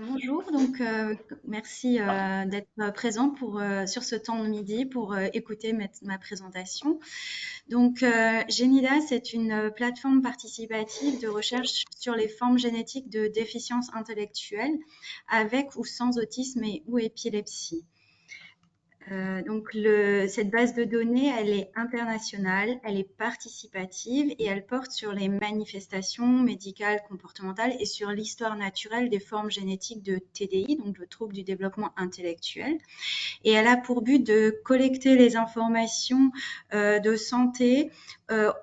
Bonjour, merci d'être présent sur ce temps de midi pour écouter ma présentation. Genida, c'est une plateforme participative de recherche sur les formes génétiques de déficience intellectuelle avec ou sans autisme ou épilepsie. Cette base de données, elle est internationale, elle est participative et elle porte sur les manifestations médicales, comportementales et sur l'histoire naturelle des formes génétiques de TDI, donc le trouble du développement intellectuel. Et elle a pour but de collecter les informations de santé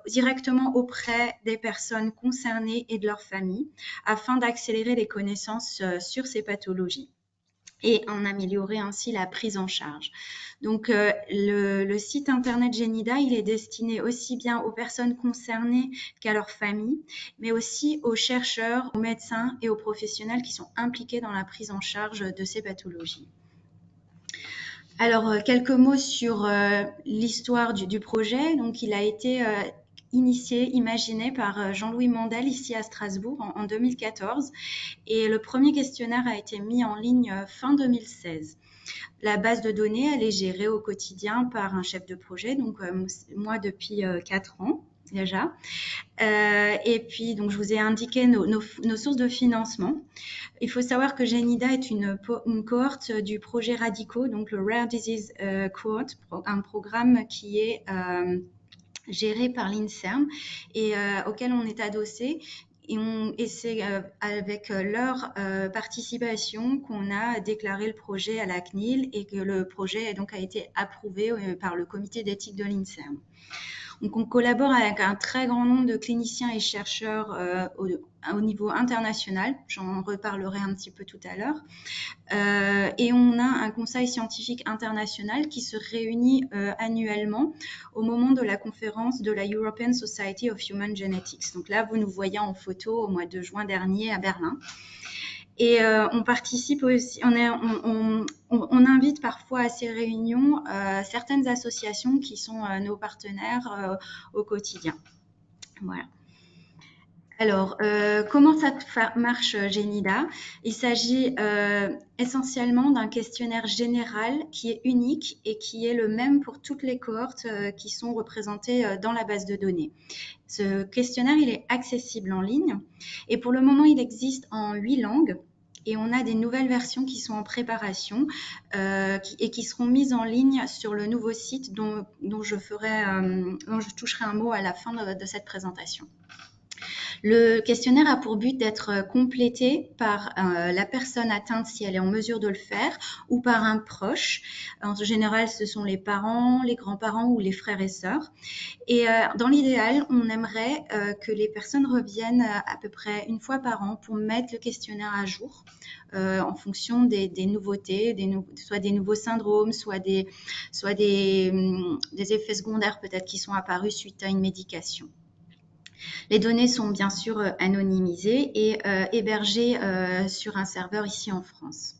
directement auprès des personnes concernées et de leurs familles afin d'accélérer les connaissances sur ces pathologies et en améliorer ainsi la prise en charge. Le site internet Genida, il est destiné aussi bien aux personnes concernées qu'à leurs familles, mais aussi aux chercheurs, aux médecins et aux professionnels qui sont impliqués dans la prise en charge de ces pathologies. Alors, quelques mots sur l'histoire du projet. Donc, il a été imaginé par Jean-Louis Mandel ici à Strasbourg en 2014 et le premier questionnaire a été mis en ligne fin 2016. La base de données, elle est gérée au quotidien par un chef de projet, moi depuis 4 ans déjà. Et puis, donc, je vous ai indiqué nos sources de financement. Il faut savoir que Genida est une cohorte du projet Radico, donc le Rare Disease Cohort, un programme qui est géré par l'INSERM et auquel on est adossé. Et c'est avec leur participation qu'on a déclaré le projet à la CNIL et que le projet donc a été approuvé par le comité d'éthique de l'INSERM. Donc, on collabore avec un très grand nombre de cliniciens et chercheurs au niveau international. J'en reparlerai un petit peu tout à l'heure. Et on a un conseil scientifique international qui se réunit annuellement au moment de la conférence de la European Society of Human Genetics. Donc là, vous nous voyez en photo au mois de juin dernier à Berlin. Et on participe aussi, on invite parfois à ces réunions certaines associations qui sont nos partenaires au quotidien. Voilà. Alors, comment ça marche Genida? Il s'agit essentiellement d'un questionnaire général qui est unique et qui est le même pour toutes les cohortes qui sont représentées dans la base de données. Ce questionnaire, il est accessible en ligne et pour le moment, il existe en 8 langues. Et on a des nouvelles versions qui sont en préparation et qui seront mises en ligne sur le nouveau site dont je toucherai un mot à la fin de cette présentation. Le questionnaire a pour but d'être complété par la personne atteinte si elle est en mesure de le faire ou par un proche. En général, ce sont les parents, les grands-parents ou les frères et sœurs. Et dans l'idéal, on aimerait que les personnes reviennent à peu près une fois par an pour mettre le questionnaire à jour en fonction des nouveautés, soit des nouveaux syndromes, soit des effets secondaires peut-être qui sont apparus suite à une médication. Les données sont bien sûr anonymisées et hébergées sur un serveur ici en France.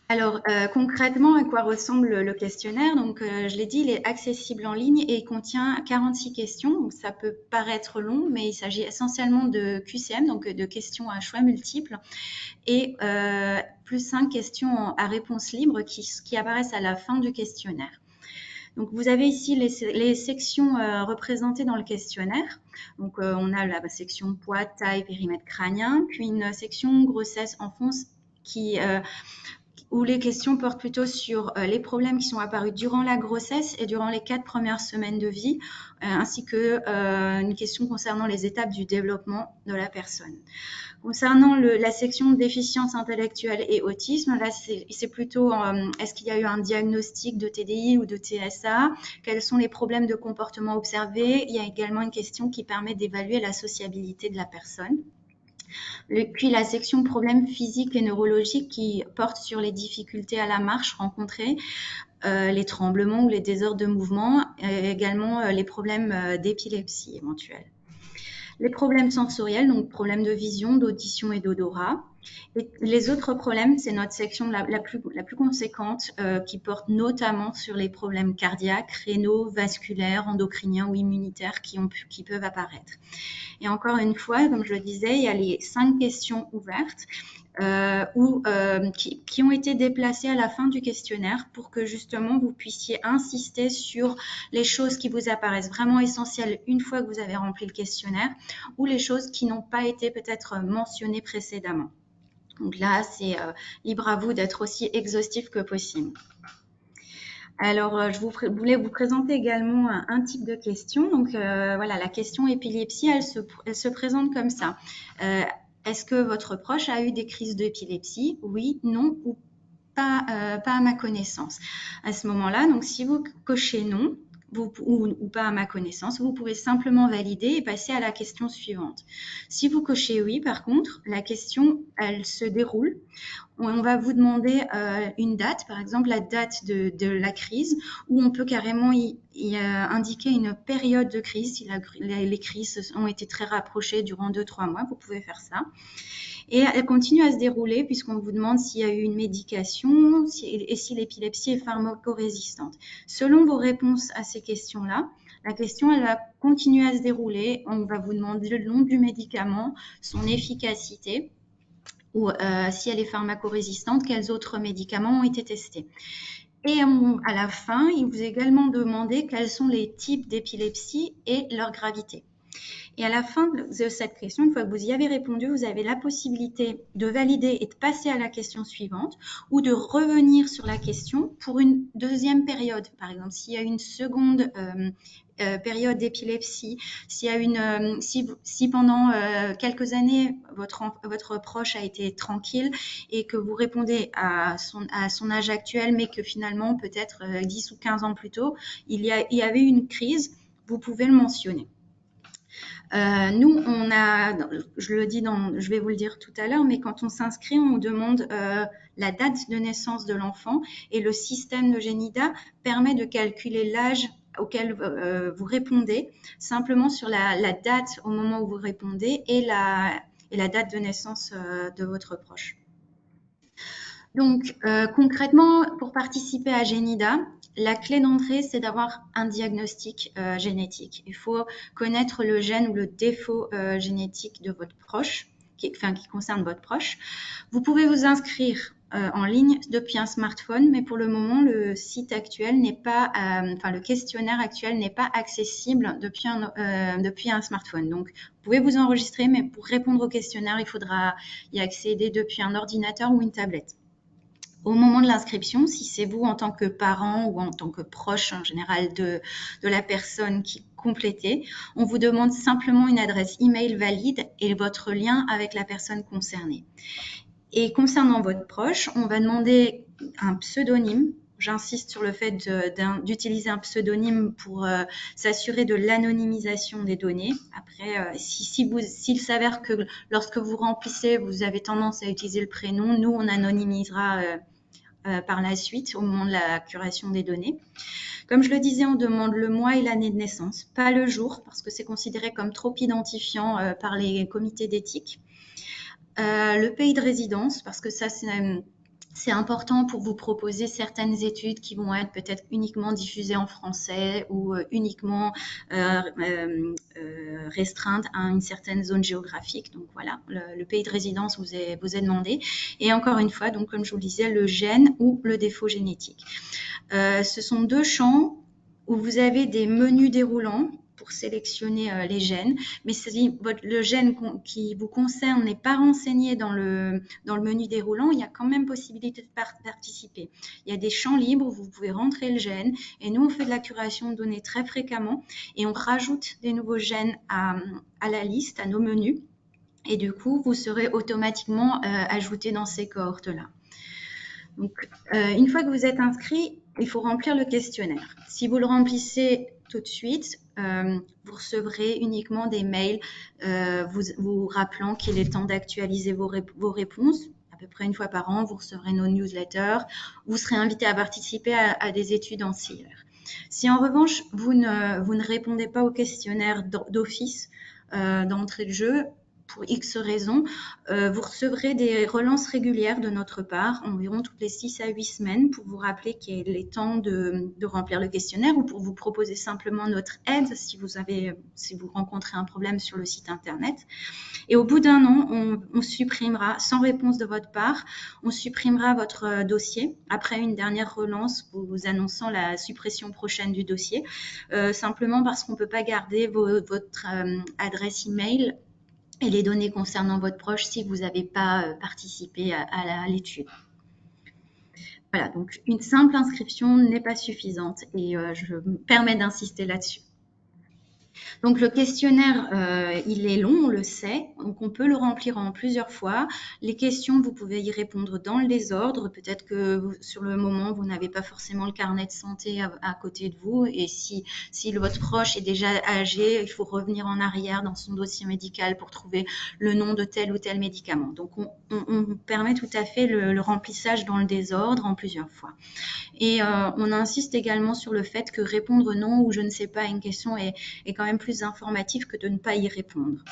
Alors, concrètement, à quoi ressemble le questionnaire? Donc, je l'ai dit, il est accessible en ligne et il contient 46 questions. Donc, ça peut paraître long, mais il s'agit essentiellement de QCM, donc de questions à choix multiples, et plus 5 questions à réponse libre qui apparaissent à la fin du questionnaire. Donc, vous avez ici les sections représentées dans le questionnaire. Donc, on a la section poids, taille, périmètre crânien, puis une section grossesse, enfance où les questions portent plutôt sur les problèmes qui sont apparus durant la grossesse et durant les 4 premières semaines de vie, ainsi que une question concernant les étapes du développement de la personne. Concernant la section déficience intellectuelle et autisme, là c'est plutôt est-ce qu'il y a eu un diagnostic de TDI ou de TSA? Quels sont les problèmes de comportement observés? Il y a également une question qui permet d'évaluer la sociabilité de la personne. Puis la section problèmes physiques et neurologiques qui porte sur les difficultés à la marche rencontrées, les tremblements ou les désordres de mouvement, et également les problèmes d'épilepsie éventuels. Les problèmes sensoriels, donc problèmes de vision, d'audition et d'odorat. Et les autres problèmes, c'est notre section la plus conséquente qui porte notamment sur les problèmes cardiaques, rénaux, vasculaires, endocriniens ou immunitaires qui peuvent apparaître. Et encore une fois, comme je le disais, il y a les 5 questions ouvertes qui ont été déplacés à la fin du questionnaire pour que justement vous puissiez insister sur les choses qui vous apparaissent vraiment essentielles une fois que vous avez rempli le questionnaire ou les choses qui n'ont pas été peut-être mentionnées précédemment. Donc là, c'est libre à vous d'être aussi exhaustif que possible. Alors, je voulais vous présenter également un type de question. Donc, voilà, la question épilepsie, elle se présente comme ça. Est-ce que votre proche a eu des crises d'épilepsie? Oui, non ou pas, pas à ma connaissance. À ce moment-là, donc si vous cochez non, ou pas à ma connaissance, vous pouvez simplement valider et passer à la question suivante. Si vous cochez oui, par contre, la question, elle se déroule. On va vous demander une date, par exemple la date de la crise, ou on peut carrément y indiquer une période de crise. Si les crises ont été très rapprochées durant 2-3 mois, vous pouvez faire ça. Et elle continue à se dérouler puisqu'on vous demande s'il y a eu une médication et si l'épilepsie est pharmacorésistante. Selon vos réponses à ces questions-là, la question, elle va continuer à se dérouler. On va vous demander le nom du médicament, son efficacité, ou si elle est pharmacorésistante, quels autres médicaments ont été testés. Et à la fin, il vous est également demandé quels sont les types d'épilepsie et leur gravité. Et à la fin de cette question, une fois que vous y avez répondu, vous avez la possibilité de valider et de passer à la question suivante ou de revenir sur la question pour une deuxième période. Par exemple, s'il y a une seconde période d'épilepsie, si pendant quelques années votre proche a été tranquille et que vous répondez à son âge actuel, mais que finalement peut-être 10 ou 15 ans plus tôt, il y avait une crise, vous pouvez le mentionner. Nous, on a, je vais vous le dire tout à l'heure, mais quand on s'inscrit, on demande la date de naissance de l'enfant et le système de Genida permet de calculer l'âge auquel vous répondez simplement sur la date au moment où vous répondez et la date de naissance de votre proche. Donc, concrètement, pour participer à Genida, la clé d'entrée, c'est d'avoir un diagnostic génétique. Il faut connaître le gène ou le défaut génétique de votre proche, qui concerne votre proche. Vous pouvez vous inscrire en ligne depuis un smartphone, mais pour le moment, le site actuel n'est pas, le questionnaire actuel n'est pas accessible depuis un smartphone. Donc, vous pouvez vous enregistrer, mais pour répondre au questionnaire, il faudra y accéder depuis un ordinateur ou une tablette. Au moment de l'inscription, si c'est vous en tant que parent ou en tant que proche en général de la personne qui complétez, on vous demande simplement une adresse email valide et votre lien avec la personne concernée. Et concernant votre proche, on va demander un pseudonyme. J'insiste sur le fait d'utiliser un pseudonyme pour s'assurer de l'anonymisation des données. Après, s'il s'avère que lorsque vous remplissez, vous avez tendance à utiliser le prénom, nous, on anonymisera par la suite au moment de la curation des données. Comme je le disais, on demande le mois et l'année de naissance, pas le jour, parce que c'est considéré comme trop identifiant par les comités d'éthique. Le pays de résidence, parce que ça, c'est important pour vous proposer certaines études qui vont être peut-être uniquement diffusées en français ou uniquement restreintes à une certaine zone géographique. Donc voilà, le pays de résidence vous est demandé. Et encore une fois, donc comme je vous le disais, le gène ou le défaut génétique. Ce sont deux champs où vous avez des menus déroulants pour sélectionner les gènes, mais si le gène qui vous concerne n'est pas renseigné dans le menu déroulant, il y a quand même possibilité de participer. Il y a des champs libres où vous pouvez rentrer le gène et nous, on fait de la curation de données très fréquemment et on rajoute des nouveaux gènes à la liste, à nos menus et du coup, vous serez automatiquement ajouté dans ces cohortes-là. Donc, une fois que vous êtes inscrit, il faut remplir le questionnaire. Si vous le remplissez tout de suite, vous recevrez uniquement des mails vous rappelant qu'il est temps d'actualiser vos réponses. À peu près une fois par an, vous recevrez nos newsletters. Vous serez invité à participer à des études ancillaires. Si en revanche, vous ne répondez pas au questionnaire d'office d'entrée de jeu, pour X raisons, vous recevrez des relances régulières de notre part, environ toutes les 6 à 8 semaines, pour vous rappeler qu'il est temps de remplir le questionnaire ou pour vous proposer simplement notre aide si vous rencontrez un problème sur le site internet. Et au bout d'un an, on supprimera, sans réponse de votre part, on supprimera votre dossier après une dernière relance vous annonçant la suppression prochaine du dossier, simplement parce qu'on ne peut pas garder votre adresse email et les données concernant votre proche si vous n'avez pas participé à l'étude. Voilà, donc une simple inscription n'est pas suffisante et je me permets d'insister là-dessus. Donc le questionnaire, il est long, on le sait, donc on peut le remplir en plusieurs fois. Les questions, vous pouvez y répondre dans le désordre. Peut-être que sur le moment, vous n'avez pas forcément le carnet de santé à côté de vous. Et si votre proche est déjà âgé, il faut revenir en arrière dans son dossier médical pour trouver le nom de tel ou tel médicament. Donc on permet tout à fait le remplissage dans le désordre en plusieurs fois. Et on insiste également sur le fait que répondre non ou je ne sais pas à une question est quand même plus informatif que de ne pas y répondre.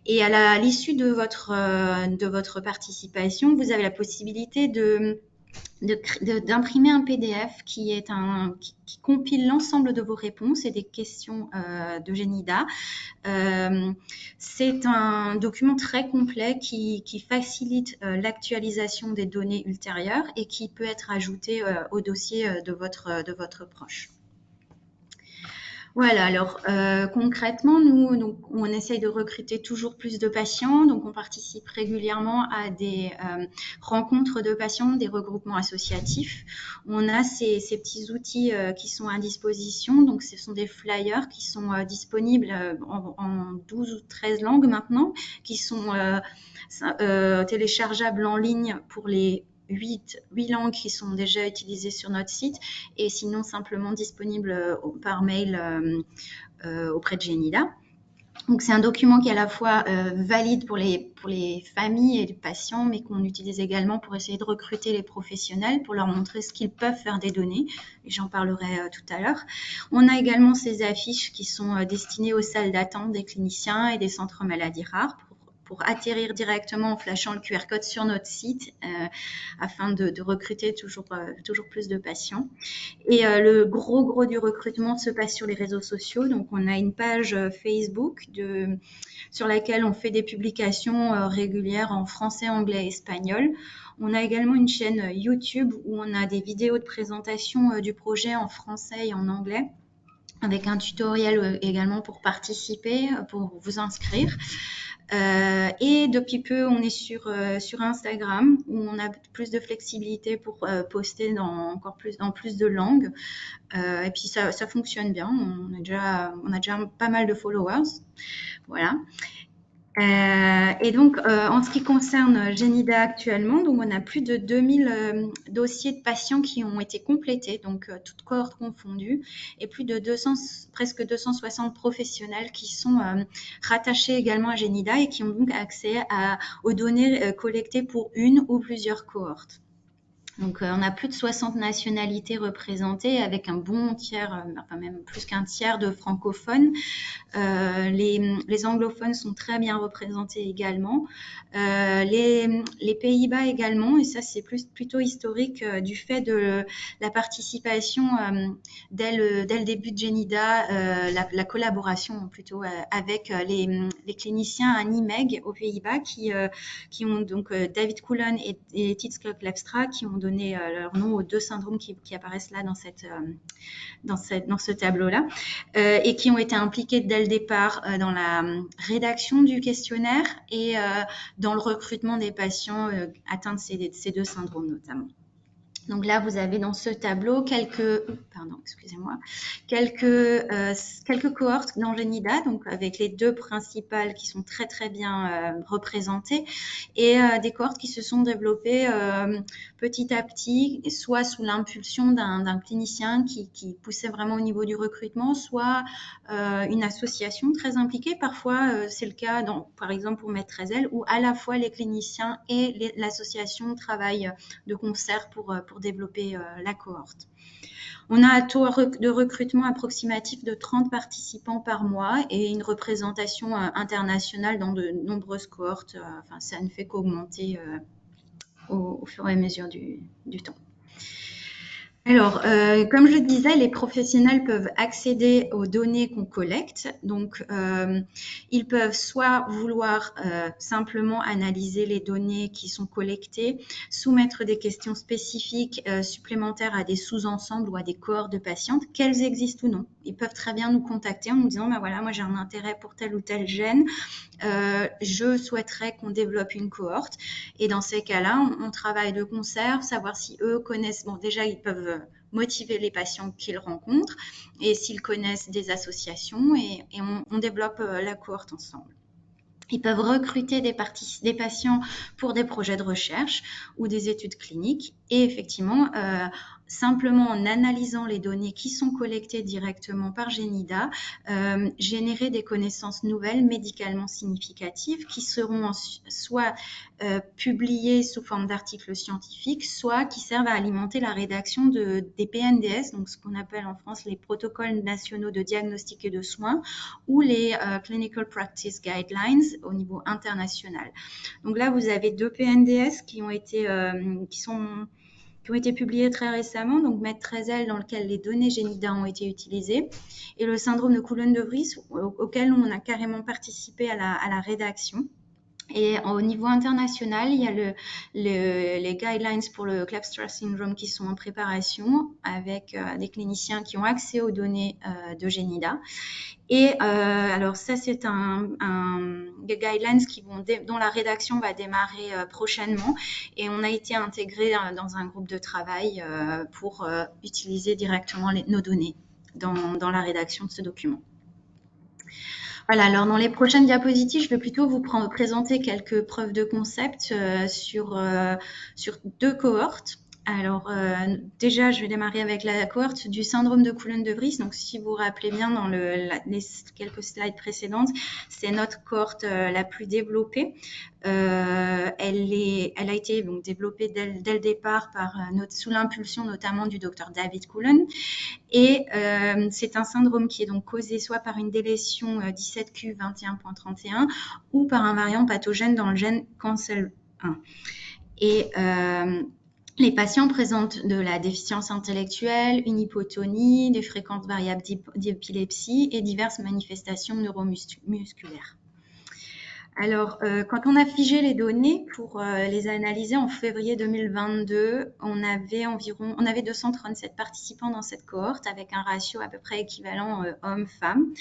Et à l'issue de votre participation, vous avez la possibilité d'imprimer un PDF qui compile l'ensemble de vos réponses et des questions de Genida. C'est un document très complet qui facilite l'actualisation des données ultérieures et qui peut être ajouté au dossier de votre proche. Voilà, alors concrètement, nous, donc, on essaye de recruter toujours plus de patients, donc on participe régulièrement à des rencontres de patients, des regroupements associatifs. On a ces petits outils qui sont à disposition, donc ce sont des flyers qui sont disponibles en 12 ou 13 langues maintenant, qui sont téléchargeables en ligne pour les 8 langues qui sont déjà utilisées sur notre site et sinon simplement disponibles par mail auprès de Genida. Donc c'est un document qui est à la fois valide pour les familles et les patients, mais qu'on utilise également pour essayer de recruter les professionnels, pour leur montrer ce qu'ils peuvent faire des données. Et j'en parlerai tout à l'heure. On a également ces affiches qui sont destinées aux salles d'attente des cliniciens et des centres maladies rares pour atterrir directement en flashant le QR code sur notre site afin de recruter toujours plus de patients. Et le gros du recrutement se passe sur les réseaux sociaux. Donc, on a une page Facebook sur laquelle on fait des publications régulières en français, anglais et espagnol. On a également une chaîne YouTube où on a des vidéos de présentation du projet en français et en anglais, avec un tutoriel également pour participer, pour vous inscrire. Et depuis peu, on est sur Instagram où on a plus de flexibilité pour poster dans plus de langues. Et puis ça fonctionne bien. On a déjà pas mal de followers. Voilà. Et donc, en ce qui concerne Genida actuellement, donc on a plus de 2000 dossiers de patients qui ont été complétés, donc toutes cohortes confondues, et plus de presque 260 professionnels qui sont rattachés également à Genida et qui ont donc accès aux données collectées pour une ou plusieurs cohortes. Donc, on a plus de 60 nationalités représentées avec un bon tiers, enfin même plus qu'un tiers de francophones. Les anglophones sont très bien représentés également. Les Pays-Bas également, et ça c'est plutôt historique du fait de la participation dès le début de Genida, la collaboration plutôt avec les cliniciens à Nijmegen aux Pays-Bas qui ont donc David Koelen et Titske Lepstra qui ont donné leur nom aux deux syndromes qui apparaissent là dans ce tableau-là, et qui ont été impliqués dès le départ dans la rédaction du questionnaire et dans le recrutement des patients atteints de ces deux syndromes notamment. Donc là, vous avez dans ce tableau quelques cohortes dans Genida, donc avec les deux principales qui sont très très bien représentées, et des cohortes qui se sont développées petit à petit, soit sous l'impulsion d'un clinicien qui poussait vraiment au niveau du recrutement, soit une association très impliquée. Parfois, c'est le cas, par exemple pour Maître Trezel, où à la fois les cliniciens et l'association travaillent de concert pour pour développer la cohorte. On a un taux de recrutement approximatif de 30 participants par mois et une représentation internationale dans de nombreuses cohortes. Enfin, ça ne fait qu'augmenter au fur et à mesure du temps. Alors, comme je disais, les professionnels peuvent accéder aux données qu'on collecte. Donc, ils peuvent soit vouloir simplement analyser les données qui sont collectées, soumettre des questions spécifiques supplémentaires à des sous-ensembles ou à des cohortes de patientes, qu'elles existent ou non. Ils peuvent très bien nous contacter en nous disant, bah voilà, moi j'ai un intérêt pour tel ou tel gène, je souhaiterais qu'on développe une cohorte. Et dans ces cas-là, on travaille de concert, savoir si eux connaissent, bon déjà ils peuvent motiver les patients qu'ils rencontrent et s'ils connaissent des associations et on développe la cohorte ensemble. Ils peuvent recruter des patients pour des projets de recherche ou des études cliniques et effectivement, simplement en analysant les données qui sont collectées directement par Genida, générer des connaissances nouvelles médicalement significatives qui seront soit publiées sous forme d'articles scientifiques, soit qui servent à alimenter la rédaction des PNDS, donc ce qu'on appelle en France les protocoles nationaux de diagnostic et de soins, ou les Clinical Practice Guidelines au niveau international. Donc là, vous avez 2 PNDS qui ont été publiés très récemment, donc MED13L dans lequel les données Genida ont été utilisées, et le syndrome de Coulon-de-Vries auquel on a carrément participé à la rédaction. Et au niveau international, il y a les guidelines pour le Kleppstra syndrome qui sont en préparation avec des cliniciens qui ont accès aux données de Genida. Et alors ça, c'est des guidelines dont la rédaction va démarrer prochainement. Et on a été intégré dans un groupe de travail pour utiliser directement nos données dans la rédaction de ce document. Voilà, alors dans les prochaines diapositives, je vais plutôt vous présenter quelques preuves de concept sur 2 cohortes. Alors déjà, je vais démarrer avec la cohorte du syndrome de Coulon-de-Vries. Donc si vous vous rappelez bien dans les quelques slides précédentes, c'est notre cohorte la plus développée. Elle a été donc développée dès le départ sous l'impulsion notamment du docteur David Coulon. Et c'est un syndrome qui est donc causé soit par une délétion 17q21.31 ou par un variant pathogène dans le gène CANCEL1. Et les patients présentent de la déficience intellectuelle, une hypotonie, des fréquences variables d'épilepsie et diverses manifestations neuromusculaires. Alors, quand on a figé les données pour les analyser en février 2022, on avait 237 participants dans cette cohorte avec un ratio à peu près équivalent hommes-femmes,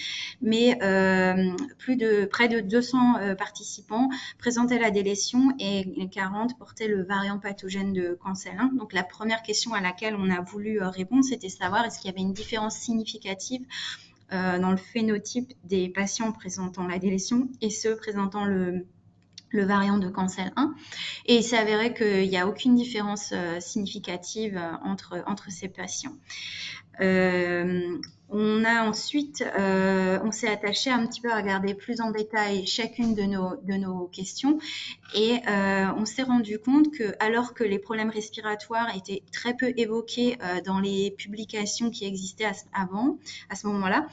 mais près de 200 participants présentaient la délétion et 40 portaient le variant pathogène de CANCEL1. Donc, la première question à laquelle on a voulu répondre, c'était savoir est-ce qu'il y avait une différence significative dans le phénotype des patients présentant la délétion et ceux présentant le variant de CANCEL1. Et il s'est avéré qu'il n'y a aucune différence significative entre ces patients. On s'est attaché un petit peu à regarder plus en détail chacune de nos questions et on s'est rendu compte que alors que les problèmes respiratoires étaient très peu évoqués dans les publications qui existaient avant, à ce moment-là,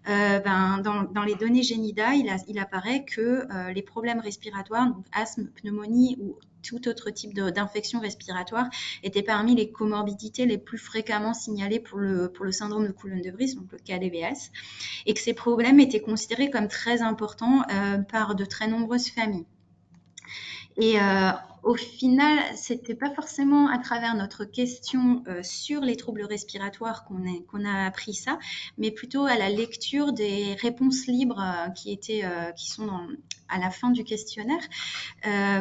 dans les données Genida, il apparaît que les problèmes respiratoires, donc asthme, pneumonie ou tout autre type d'infection respiratoire étaient parmi les comorbidités les plus fréquemment signalées pour le syndrome de Coulon-de-Vries, donc le KDVS, et que ces problèmes étaient considérés comme très importants par de très nombreuses familles. Et au final, c'était pas forcément à travers notre question sur les troubles respiratoires qu'on a appris ça, mais plutôt à la lecture des réponses libres qui sont à la fin du questionnaire.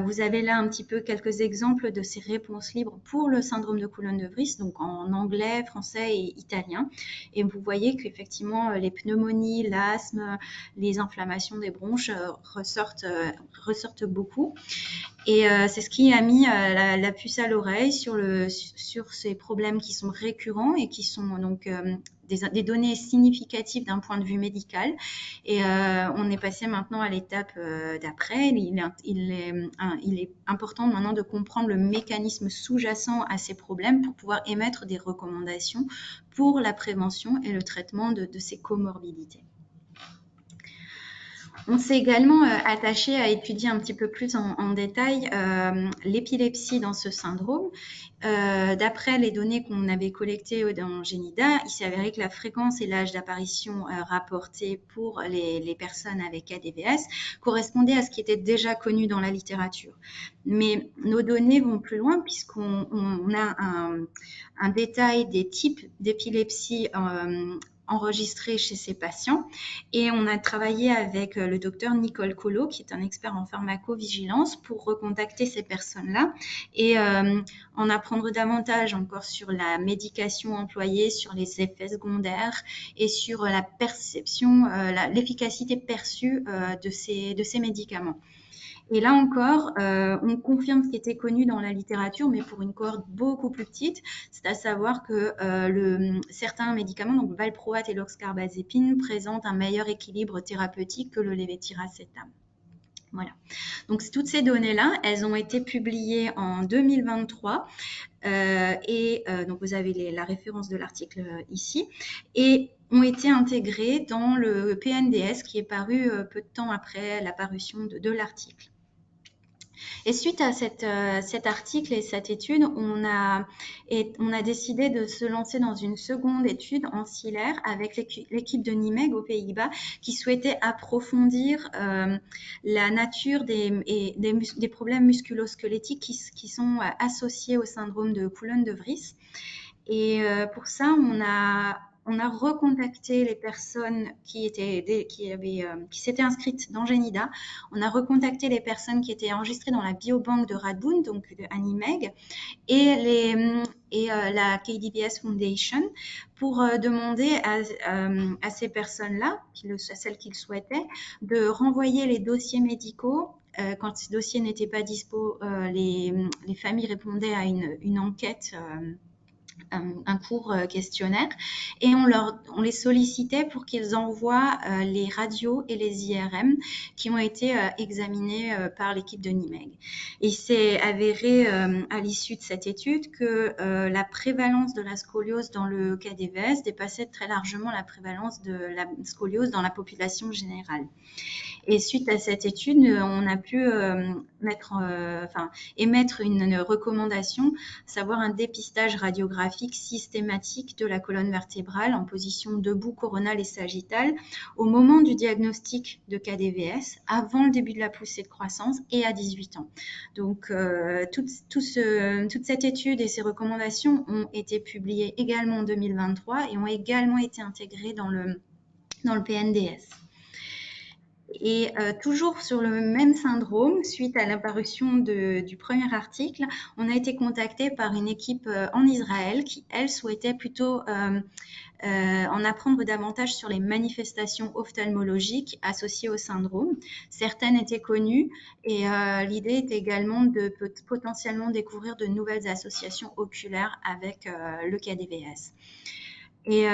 Vous avez là un petit peu quelques exemples de ces réponses libres pour le syndrome de Coulon-de-Vries, donc en anglais, français et italien. Et vous voyez qu'effectivement, les pneumonies, l'asthme, les inflammations des bronches ressortent beaucoup. Et c'est ce qui a mis la puce à l'oreille sur ces problèmes qui sont récurrents et qui sont donc des données significatives d'un point de vue médical. Et on est passé maintenant à l'étape d'après. Il est important maintenant de comprendre le mécanisme sous-jacent à ces problèmes pour pouvoir émettre des recommandations pour la prévention et le traitement de ces comorbidités. On s'est également attaché à étudier un petit peu plus en détail l'épilepsie dans ce syndrome. D'après les données qu'on avait collectées dans Génida, il s'est avéré que la fréquence et l'âge d'apparition rapportés pour les personnes avec ADVS correspondaient à ce qui était déjà connu dans la littérature. Mais nos données vont plus loin puisqu'on a un détail des types d'épilepsie enregistrés chez ces patients. Et on a travaillé avec le docteur Nicole Collot, qui est un expert en pharmacovigilance, pour recontacter ces personnes-là et en apprendre davantage encore sur la médication employée, sur les effets secondaires et sur la perception, l'efficacité perçue de ces médicaments. Et là encore, on confirme ce qui était connu dans la littérature, mais pour une cohorte beaucoup plus petite, c'est à savoir que certains médicaments, donc valproate et l'oxcarbazépine, présentent un meilleur équilibre thérapeutique que le levetiracetam. Voilà. Donc toutes ces données-là, elles ont été publiées en 2023 donc vous avez la référence de l'article ici et ont été intégrées dans le PNDS qui est paru peu de temps après la parution de l'article. Et suite à cet article et cette étude, on a décidé de se lancer dans une seconde étude ancillaire avec l'équipe de Nimeg aux Pays-Bas qui souhaitait approfondir la nature des problèmes musculo-squelettiques qui sont associés au syndrome de Coulon-de Vries. Et pour ça, on a recontacté les personnes qui s'étaient inscrites dans Génida. On a recontacté les personnes qui étaient enregistrées dans la biobanque de Radboud, donc à Nimeg, et la KDVS Foundation pour demander à ces personnes-là, celles qui le souhaitaient, de renvoyer les dossiers médicaux. Quand ces dossiers n'étaient pas dispo, les familles répondaient à une enquête un court questionnaire et on les sollicitait pour qu'ils envoient les radios et les IRM qui ont été examinés par l'équipe de Nimeg. Il s'est avéré à l'issue de cette étude que la prévalence de la scoliose dans le KDVS dépassait très largement la prévalence de la scoliose dans la population générale. Et suite à cette étude, on a pu émettre une recommandation, savoir un dépistage radiographique systématique de la colonne vertébrale en position debout, coronale et sagittale au moment du diagnostic de KDVS, avant le début de la poussée de croissance et à 18 ans. Donc, toute cette étude et ces recommandations ont été publiées également en 2023 et ont également été intégrées dans le PNDS. Et toujours sur le même syndrome, suite à l'apparition du premier article, on a été contacté par une équipe en Israël qui, elle, souhaitait plutôt en apprendre davantage sur les manifestations ophtalmologiques associées au syndrome. Certaines étaient connues et l'idée était également de potentiellement découvrir de nouvelles associations oculaires avec le KDVS. Et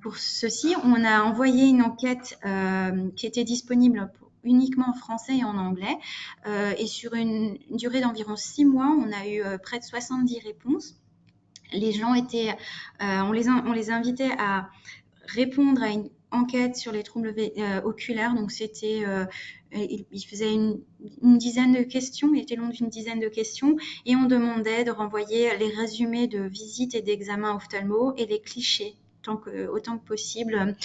pour ceci, on a envoyé une enquête qui était disponible uniquement en français et en anglais. Et sur une durée d'environ 6 mois, on a eu près de 70 réponses. Les gens on les invitait à répondre à une enquête sur les troubles oculaires. Donc, il faisait une dizaine de questions, il était long d'une dizaine de questions, et on demandait de renvoyer les résumés de visites et d'examens ophtalmo et les clichés autant que possible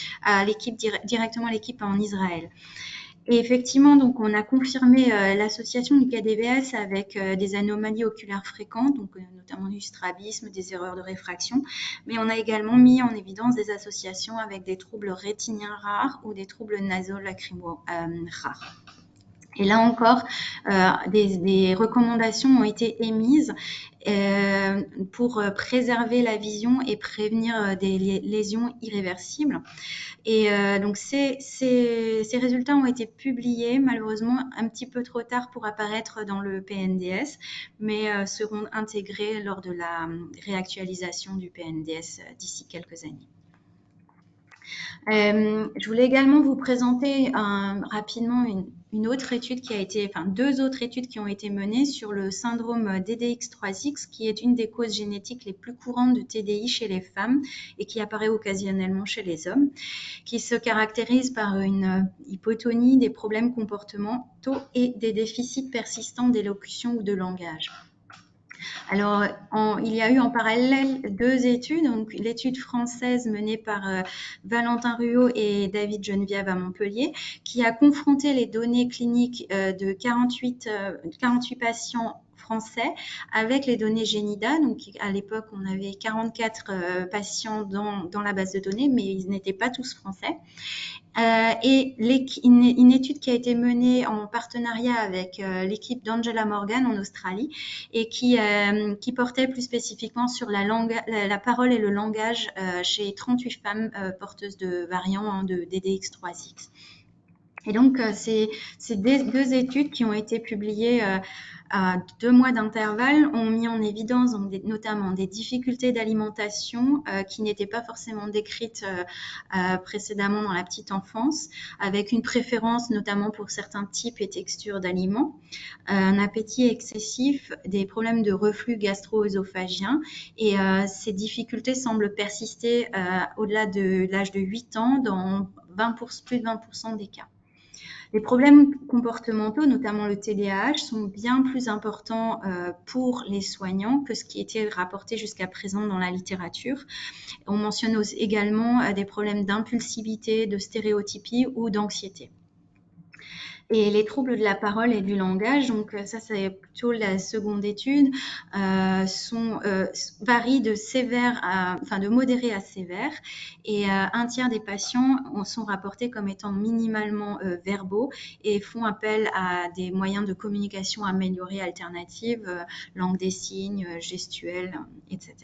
directement à l'équipe en Israël. Et effectivement, donc, on a confirmé l'association du KDVS avec des anomalies oculaires fréquentes, donc notamment du strabisme, des erreurs de réfraction, mais on a également mis en évidence des associations avec des troubles rétiniens rares ou des troubles nasolacrimo rares. Et là encore, des recommandations ont été émises pour préserver la vision et prévenir des lésions irréversibles. Et donc ces résultats ont été publiés malheureusement un petit peu trop tard pour apparaître dans le PNDS, mais seront intégrés lors de la réactualisation du PNDS d'ici quelques années. Je voulais également vous présenter rapidement une autre étude qui a été, enfin deux autres études qui ont été menées sur le syndrome DDX3X, qui est une des causes génétiques les plus courantes de TDI chez les femmes et qui apparaît occasionnellement chez les hommes, qui se caractérise par une hypotonie, des problèmes comportementaux et des déficits persistants d'élocution ou de langage. Alors, il y a eu en parallèle deux études, donc l'étude française menée par Valentin Ruot et David Geneviève à Montpellier, qui a confronté les données cliniques de 48 patients français avec les données Genida. Donc, à l'époque, on avait 44 patients dans la base de données, mais ils n'étaient pas tous français. Et une étude qui a été menée en partenariat avec l'équipe d'Angela Morgan en Australie et qui portait plus spécifiquement sur la parole et le langage chez 38 femmes porteuses de variants de DDX3X. Et donc, ces deux études qui ont été publiées à 2 mois d'intervalle ont mis en évidence notamment des difficultés d'alimentation qui n'étaient pas forcément décrites précédemment dans la petite enfance, avec une préférence notamment pour certains types et textures d'aliments, un appétit excessif, des problèmes de reflux gastro-œsophagien, et ces difficultés semblent persister au-delà de l'âge de 8 ans dans plus de 20% des cas. Les problèmes comportementaux, notamment le TDAH, sont bien plus importants pour les soignants que ce qui était rapporté jusqu'à présent dans la littérature. On mentionne également des problèmes d'impulsivité, de stéréotypie ou d'anxiété. Et les troubles de la parole et du langage, donc ça c'est plutôt la seconde étude, varient de modéré à sévère, et un tiers des patients sont rapportés comme étant minimalement verbaux et font appel à des moyens de communication améliorés alternatifs, langue des signes, gestuelle, etc.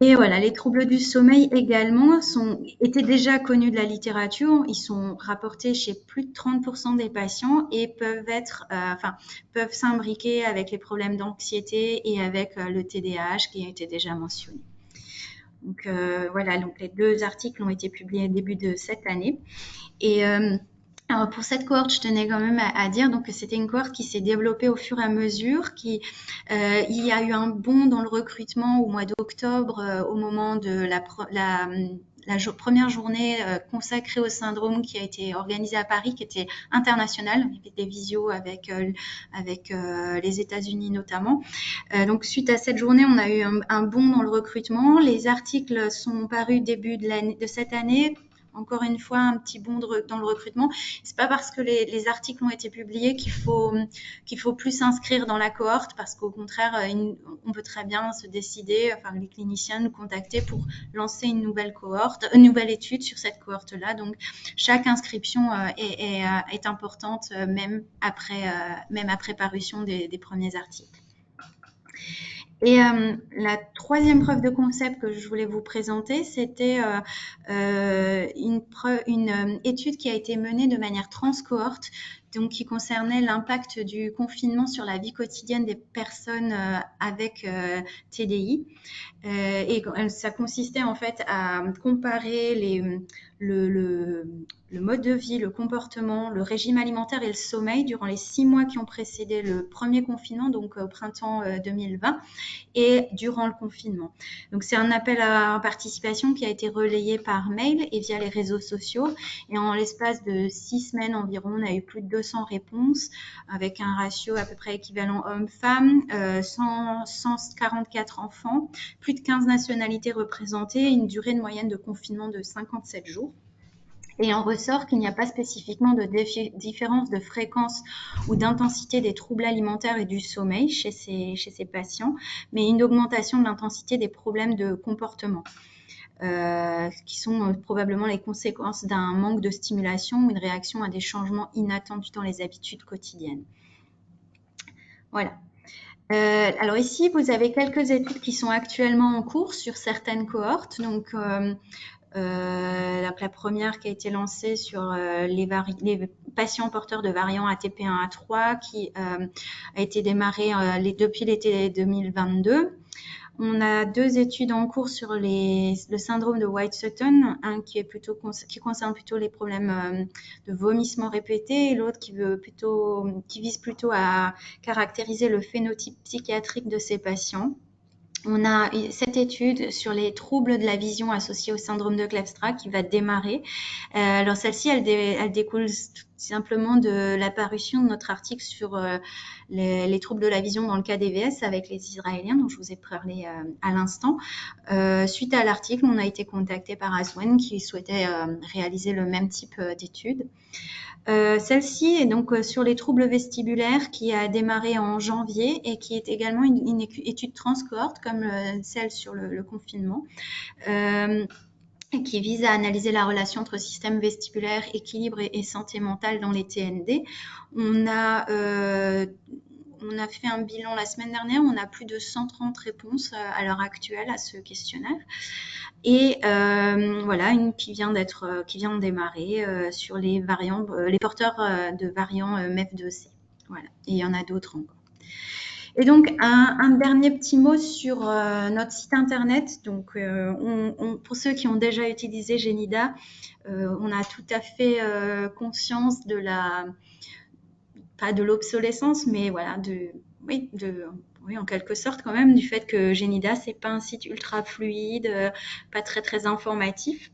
Et voilà, les troubles du sommeil également étaient déjà connus de la littérature. Ils sont rapportés chez plus de 30% des patients et peuvent s'imbriquer avec les problèmes d'anxiété et avec le TDAH qui a été déjà mentionné. Donc voilà, donc les deux articles ont été publiés au début de cette année. Et alors pour cette cohorte, je tenais quand même à dire donc que c'était une cohorte qui s'est développée au fur et à mesure, il y a eu un bond dans le recrutement au mois d'octobre au moment de la première journée consacrée au syndrome qui a été organisée à Paris, qui était internationale, il y avait des visios avec les États-Unis notamment. Donc suite à cette journée, on a eu un bond dans le recrutement. Les articles sont parus début de cette année. Encore une fois, un petit bond dans le recrutement. C'est pas parce que les articles ont été publiés qu'il faut plus s'inscrire dans la cohorte, parce qu'au contraire, on peut très bien se décider, enfin les cliniciens nous contacter pour lancer une nouvelle étude sur cette cohorte-là. Donc chaque inscription est importante, même après parution des premiers articles. Et la troisième preuve de concept que je voulais vous présenter, c'était une étude qui a été menée de manière transcohorte, donc qui concernait l'impact du confinement sur la vie quotidienne des personnes avec TDI. Et ça consistait en fait à comparer le mode de vie, le comportement, le régime alimentaire et le sommeil durant les 6 mois qui ont précédé le premier confinement, donc au printemps 2020, et durant le confinement. Donc c'est un appel à participation qui a été relayé par mail et via les réseaux sociaux, et en l'espace de 6 semaines environ, on a eu plus de 200 réponses avec un ratio à peu près équivalent homme-femme, 144 enfants, plus de 15 nationalités représentées, une durée de moyenne de confinement de 57 jours. Et on ressort qu'il n'y a pas spécifiquement de différence de fréquence ou d'intensité des troubles alimentaires et du sommeil chez ces patients, mais une augmentation de l'intensité des problèmes de comportement. qui sont probablement les conséquences d'un manque de stimulation ou une réaction à des changements inattendus dans les habitudes quotidiennes. Voilà. Alors ici, vous avez quelques études qui sont actuellement en cours sur certaines cohortes. Donc la première qui a été lancée sur les patients porteurs de variants ATP1A3 qui a été démarrée depuis l'été 2022. On a 2 études en cours sur le syndrome de White-Sutton, un qui concerne plutôt les problèmes de vomissements répétés et l'autre qui vise plutôt à caractériser le phénotype psychiatrique de ces patients. On a cette étude sur les troubles de la vision associés au syndrome de Kleefstra qui va démarrer. Alors celle-ci, elle découle tout simplement de la parution de notre article sur les troubles de la vision dans le cas des VS avec les Israéliens, dont je vous ai parlé à l'instant. Suite à l'article, on a été contacté par Aswen qui souhaitait réaliser le même type d'étude. Celle-ci est donc sur les troubles vestibulaires qui a démarré en janvier et qui est également une étude transcohorte comme celle sur le confinement. Qui vise à analyser la relation entre système vestibulaire, équilibre et santé mentale dans les TND. On a fait un bilan la semaine dernière, on a plus de 130 réponses à l'heure actuelle à ce questionnaire. Et voilà, une qui vient de démarrer sur les variants, les porteurs de variants MEF2C. Voilà, et il y en a d'autres encore. Et donc, un dernier petit mot sur notre site internet. Donc, pour ceux qui ont déjà utilisé Genida, on a tout à fait conscience de pas de l'obsolescence, mais voilà, oui, en quelque sorte quand même, du fait que Genida, c'est pas un site ultra fluide, pas très très informatif.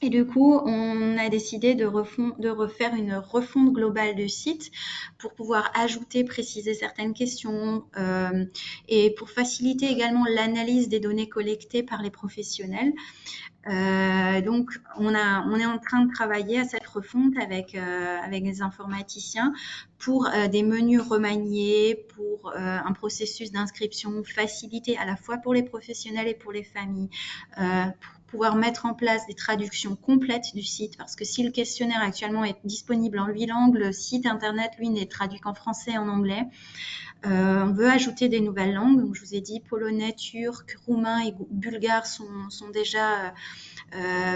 Et du coup, on a décidé de refaire une refonte globale du site pour pouvoir ajouter, préciser certaines questions et pour faciliter également l'analyse des données collectées par les professionnels. Donc, on est en train de travailler à cette refonte avec les informaticiens pour des menus remaniés, pour un processus d'inscription facilité à la fois pour les professionnels et pour les familles, pour pouvoir mettre en place des traductions complètes du site, parce que si le questionnaire actuellement est disponible en 8 langues, le site internet, lui, n'est traduit qu'en français et en anglais. On veut ajouter des nouvelles langues. Donc, je vous ai dit, polonais, turc, roumain et bulgare sont déjà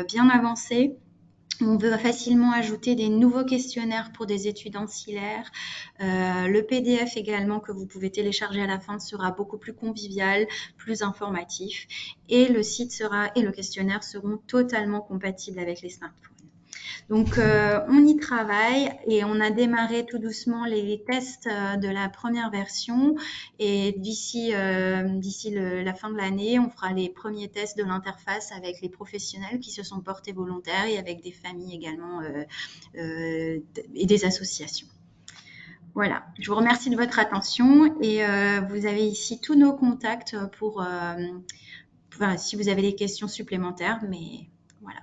bien avancés. On veut facilement ajouter des nouveaux questionnaires pour des études ancillaires. Le PDF également que vous pouvez télécharger à la fin sera beaucoup plus convivial, plus informatif. Et le site et le questionnaire seront totalement compatibles avec les smartphones. Donc, on y travaille et on a démarré tout doucement les tests de la première version. Et d'ici la fin de l'année, on fera les premiers tests de l'interface avec les professionnels qui se sont portés volontaires et avec des familles également et des associations. Voilà, je vous remercie de votre attention et vous avez ici tous nos contacts pour si vous avez des questions supplémentaires, mais voilà.